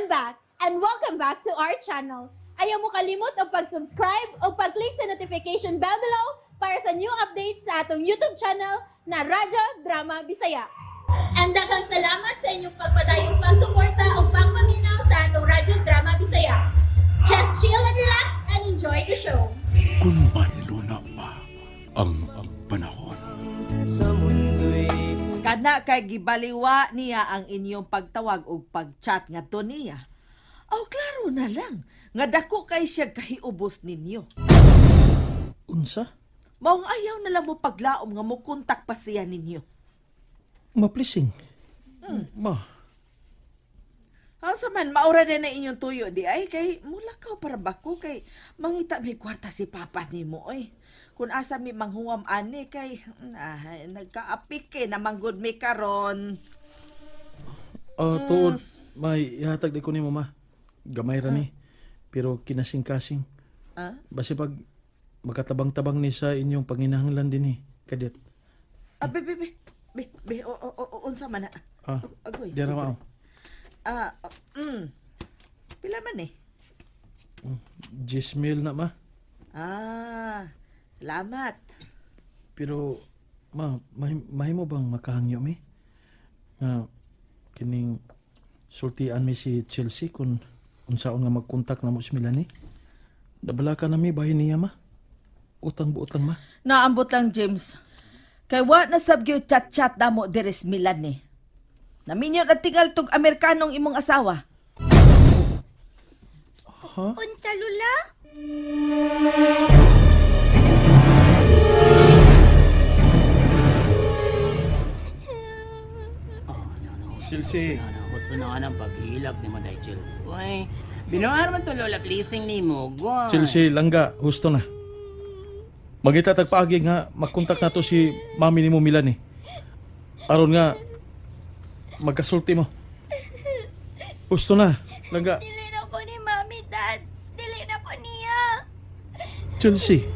I'm back, and welcome back to our channel. Ayaw mo kalimot o pag-subscribe o pag-click sa notification bell below para sa new updates sa atong YouTube channel na Radyo Drama Bisaya. And daghang salamat sa inyong pagpadayong pagsuporta o pagpaminaw sa atong Radyo Drama Bisaya. Just chill and relax and enjoy the show. Kung mahilo na pa ang panahon. Kana kay gibaliwa niya ang inyong pagtawag o pagchat ngadto niya. Aw klaro na lang nga dako kay siya kahiubos ninyo. Unsa? Maong ayaw na lang mo paglaom nga mo kontak pa siya ninyo. Maplising. Ma, Asa man maura din na inyong tuyo di ay kay mulakaw para bako kay mangita may kwarta si papa nimo oy. Kung asa mi manghuwam ani kay nagkaapik na manggod mi karon. tuod, may ihatag di ko ni mama. Gamay ra ni. Pero kinasing-kasing. Ah? Basi pag makatabang-tabang ni sa inyong panginahanglan din kadet. Unsa man na? Agoy. Di ra mao. Pila man eh? 10,000 na ma. Salamat. Pero, ma, mahimo bang makahangyo mi? Nga, kining sultian mi si Chelsea kung unsaon nga magkontak na mo si Melanie. Nabala ka na mi bahin niya ma. Utang-buutang ma. Naambot lang, James. Kay wa na sabgyo chat-chat na mo deres Milan eh. Naminyo at tingal tog Amerikanong imong asawa. Ha? Unsa lula? Chelsea. Gusto na nga ng paghilak ni Maday Chelsea. Uy, binuhar man to lola pleasing ni mo. Guay. Chelsea, langga, husto na. Magita tagpaagi nga magkontak na to si mami ni mo Melanie. Aron nga magkasulti mo. Husto na, langga. Dili na po ni Mami, Dad. Dili na po niya. Chelsea.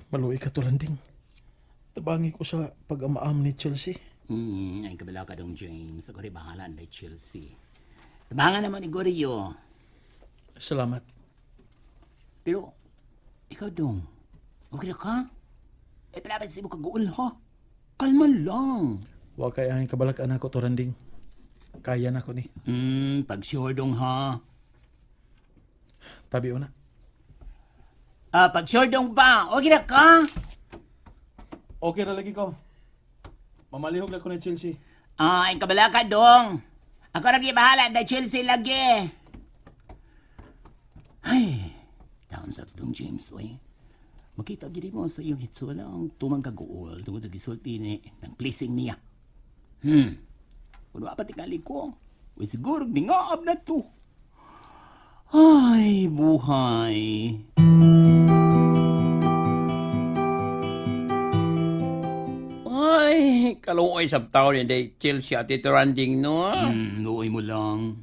Maluwi ka to, Landing. Tabangi ko sa pag-amaam ni Chelsea. Ay kabila ka dong James. Ako rin bahala na Chelsea. Tabangan naman ni Gorio. Salamat. Pero, ikaw dong. Okay na ka? Pinapansin mo kaguol ha? Kalma lang. Wa kay ang kabalakan ako to, Landing. Kaya na ko ni. Pag sure dong ha? Tabi una. Pag sure dong ba? Okay na ka? Okay na lagi ko. Mamalihog lang ko ni Chelsea. Ay kabila ka dong. Ako rin bahala na Chelsea lagi. Ay, taon sabs dong James, oy. Makita gini mo sa iyong hitsula ang tumang kaguol tungkol sa gisulti ni ng pleasing niya. Kung apat ikali ko, uy siguro ningaab na to. Ay, buhay. Ay, kaluoy sa taon ni Day Chelsea at ito randing, no? Luoy mo lang.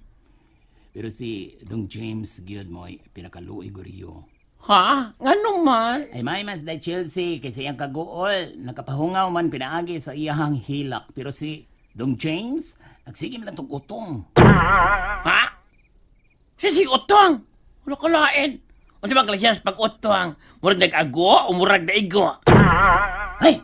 Pero si Dong James gyud mo ay pinakaluoy guriyo. Ha? Nga man? Ay may mas na Chelsea kasi ang kaguol nakapahungaw man pinaagi sa iyahang hilak. Pero si Dong James nagsigim lang tong utong. Ha? Si utong? Wala ka lain. O sa mga klasyan sa pag-utong, murag nag-ago o murag naigo? Hey!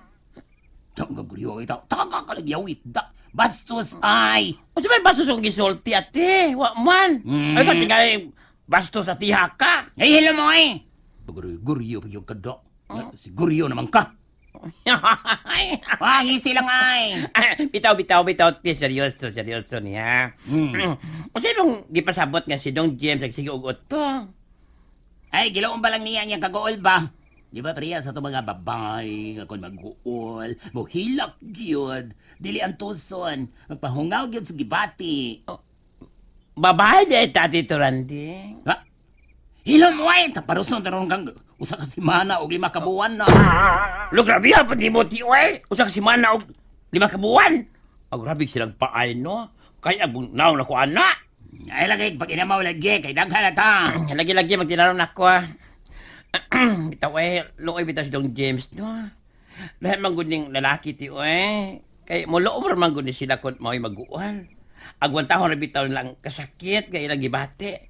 Dong gaguriyo ito. Takakakalagyawit da. Bastos ay! O sa may bastos yung gisulti ate? Wa man. Ay ka tingay bastos at iha ka. Ay, hello mo ay! Guriyo pa yung kado. Si Guriyo naman ka. Wangisi lang ay! Bitaw, ti, seryoso niya. O sa ibang di pasabot nga si Dong James nagsige og utong. Ay, gilaon ba lang niya niyang kaguol ba? Di ba priya sa ito mga babay, nga kung mag-uol, buhilak gyud, dili ang tuson, magpahungaw gyud sa gibati. Babae di tati to randing. Ha? Hilom mo ay, taparuson tarong kang usa ka semana o 5 ka buwan na. Lo grabe ha, pati mo ti uy. Usa ka semana og 5 ka buwan. Ang grabe silang paay, no? Kaya naw na ko ana. Ay lagi, pag inamaw lagi, kay daghan na ta. Lagi-lagi magtinanong na ko. Bitaw eh, luoy bitaw si Dong James, no? Dahil mangguning lalaki ti kay mulo umar mangguni sila kun mao'y maguan. Agwan tahon na bitaw lang kasakit kay ilang gibate.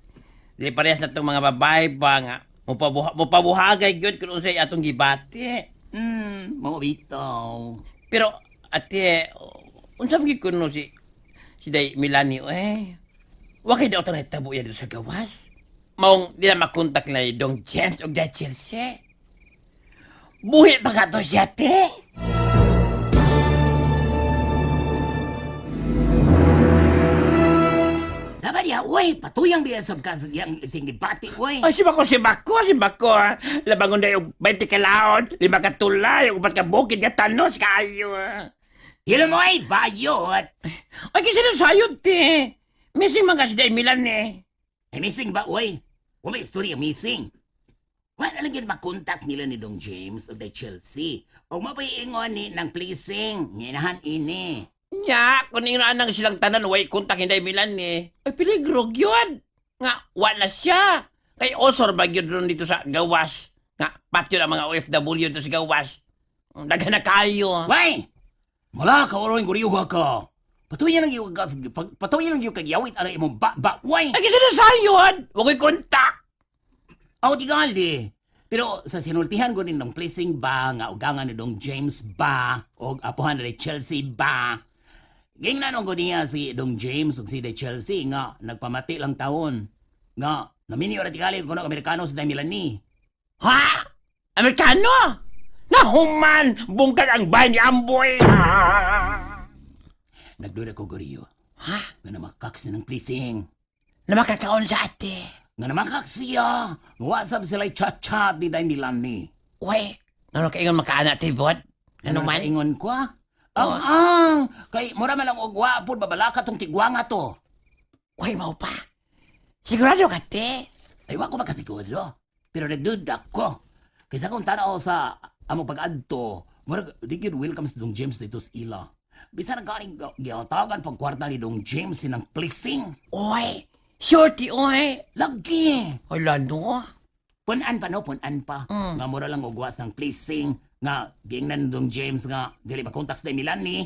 Dili parehas na tong mga babae ba nga mupabuhagay gyud kun unsay atong gibate. Mga bitaw. Pero ate unsa man kuno si Day Milani wa kay daw tanay tabo ya dito sa gawas. Maong di na makontak na Dong James o Day Chelsea. Buhi pa ka to siya, te. Sabi niya, uy, patuyang diya sa yang singgibati, uy. Ay, si Bako. Labangon na yung 20 kalaon, 5 ka tulay, 4 ka bukid, ka tanos, kayo. Hilo mo ay bayot. Ay, kasi nasayod, te. Missing mga si Day Milan, eh. Ay, missing ba, uy? Kung may istorya missing. Wala lang yun makontak nila ni Dong James o kay Chelsea. O mapaingon ni ng pleasing, nginahan ini. Nya, kung inaan nang silang tanan, way kontak Day Milan, eh. Ay, piligro, yun. Nga, wala siya. Kay Osor ba yun ron dito sa gawas? Nga, patyo na mga OFW dito sa gawas. Daga na kayo. Way! Mula ka oron guriyuha ka. Patuloy lang yung kagyawit ano imong ba, way! Ay, kasi nasayod. Huwag ko'y kontak. Ako tigali. Pero sa sinultihan ko rin ng pleasing ba, nga ugangan ni Dong James ba, o apuhan ni Chelsea ba. Gingnan ko niya si Dong James o si de Chelsea nga nagpamati lang taon. Nga, naminyo na tigali ko ng Amerikano sa Milani. Ha? Amerikano? Nahuman! Bungkag ang bahay ni Amboy! Nagduda ko guriyo. Ha? Nga namakaks na ng pleasing. Na makakaon sa ate. Nga namakaks siya. Wasap sila chat-chat ni Day Milani. Uy, ano kaingon makaana ate, Bod? Ano man? Ingon ko ah? Oh. Ang! Kay mura man lang og wapod babalaka tong tigwanga to. Uy, mau pa. Sigurado ka, te? Ay wa ko makasiguro. Pero nagduda ko. Kaysa kung tanaw sa among pag-adto, mura di gyud welcome si Dong James dito sa ila. Bisan ang galing giyatagan pag kwarta ni Dong James sinang pleasing. Uy, shorty, uy. Lagi! Ay, lano. Punan pa no, punan pa. Mm. Nga mura lang ugwas ng pleasing. Nga, gingnan Dong James nga, dili ba contacts na Milan ni.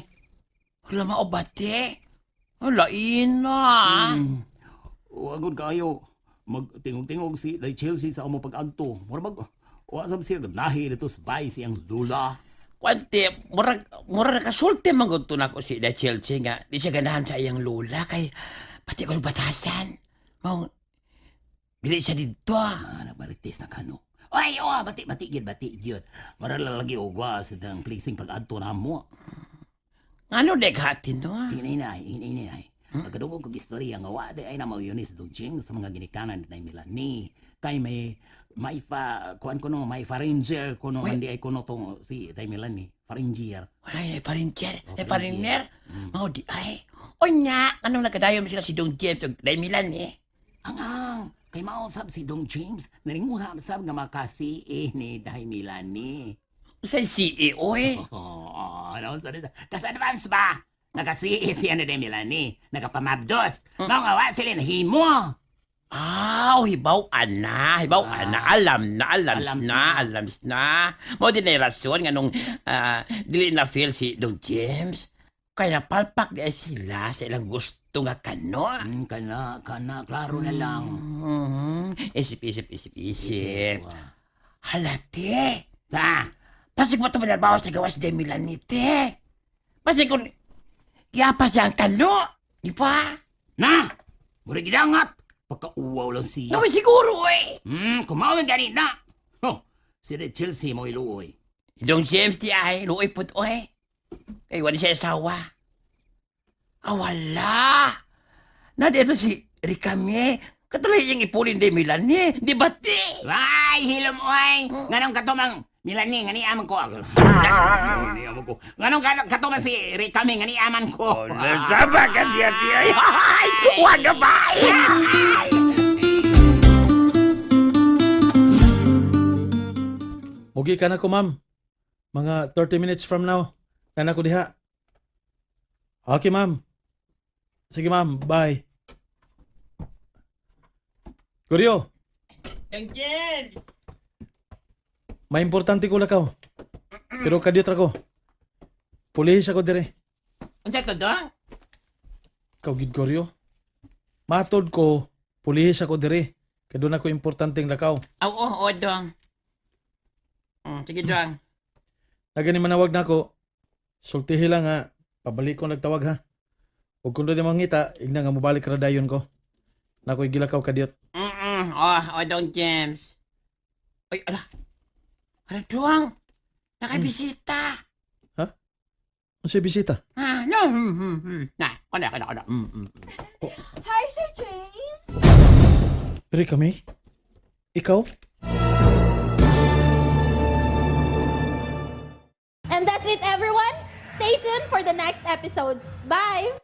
Wala maobate. Wala ina. Wagod kayo. Magtingog-tingog si Day Chelsea sa among pag-agto. Mura bag, wasab siya lahi dito sa bay siyang lula. Kwante, murag kasulti manggunto na ko si Da Chelsea nga. Di siya ganahan sa iyang lola kay pati ko batasan. Mau, bili siya dito. Nabaritis na kano. Ay, bati gid. Mara lalagi ugwa sa dang pleasing pag-adto na mo. Ano deghatin no? Hinay. Nagkadugo kong istorya nga wade ay na mauyonis sa Dujing sa mga ginikanan ni Milani. Kay may Faringer kuno man di ay kuno tong si Day Milani. Faringer. Ay, Faringer. Oh, Fariner. Mm. Mau di ay. O nya, anong nagkadayon sila si Dong James o Day Milan eh? Ang kay mausap si Dong James, naringuha sab nga makasi ni Day Milani. Sa CEO eh. Ano sa nito? Kas advance ba? Nakasi siya ni Day Milani, nakapamabdos. Mga nga sila nahimo. Hibaw ana. Alam na. Mo din na rason nga nung dili na feel si Dong James. Kaya napalpak na sila sa ilang gusto nga kano. Kana, klaro na lang. Isip. Halate. Sa, Pasig mo ito manarbaho sa gawas de Milanite. Pasig kung yapa siya ang kano. Di ba? na! Mura gidangat! Pagkauwaw lang siya. Naman siguro eh. Kumawin gani na! Oh, si Red Chelsea mo iluoy. Dong James di ay, luoy po oy. Kaya wala siya asawa. Wala. Na dito si Ricame. Katulay yung ipulin de Milan eh. Di ba ti? Ay, hilom oy! Nganong katumang Milani, ngani aman ko. Nganong katumang si Ricami, ngani aman ko. Sama ka diya. Ay, huwag ka ba? Mugi ka na ko, ma'am. Mga 30 minutes from now. Kana ko diha. Okay, ma'am. Sige, ma'am. Bye. Kuryo, Dong James! may importante ko lakaw. Pero kadiyot ako. Pulihis ako dire. Unsa to, Dong? Ikaw gid Goryo. Matod ko, pulihis ako dire. Kaya doon ako importanteng lakaw. Oo, Dong. Sige, Dong. Nagani manawag na ako. Sultihi lang nga. Pabalik ko nagtawag ha. Huwag kung doon yung mangita, igna nga mabalik ra dayon ko. Na ako'y gilakaw kadiyot. Dong James. Ay, ala. Ala, Dong. Nakabisita. Ano siya bisita? No. Kada. Hi, Sir James. Dari kami? Ikaw? And that's it, everyone. Stay tuned for the next episodes. Bye!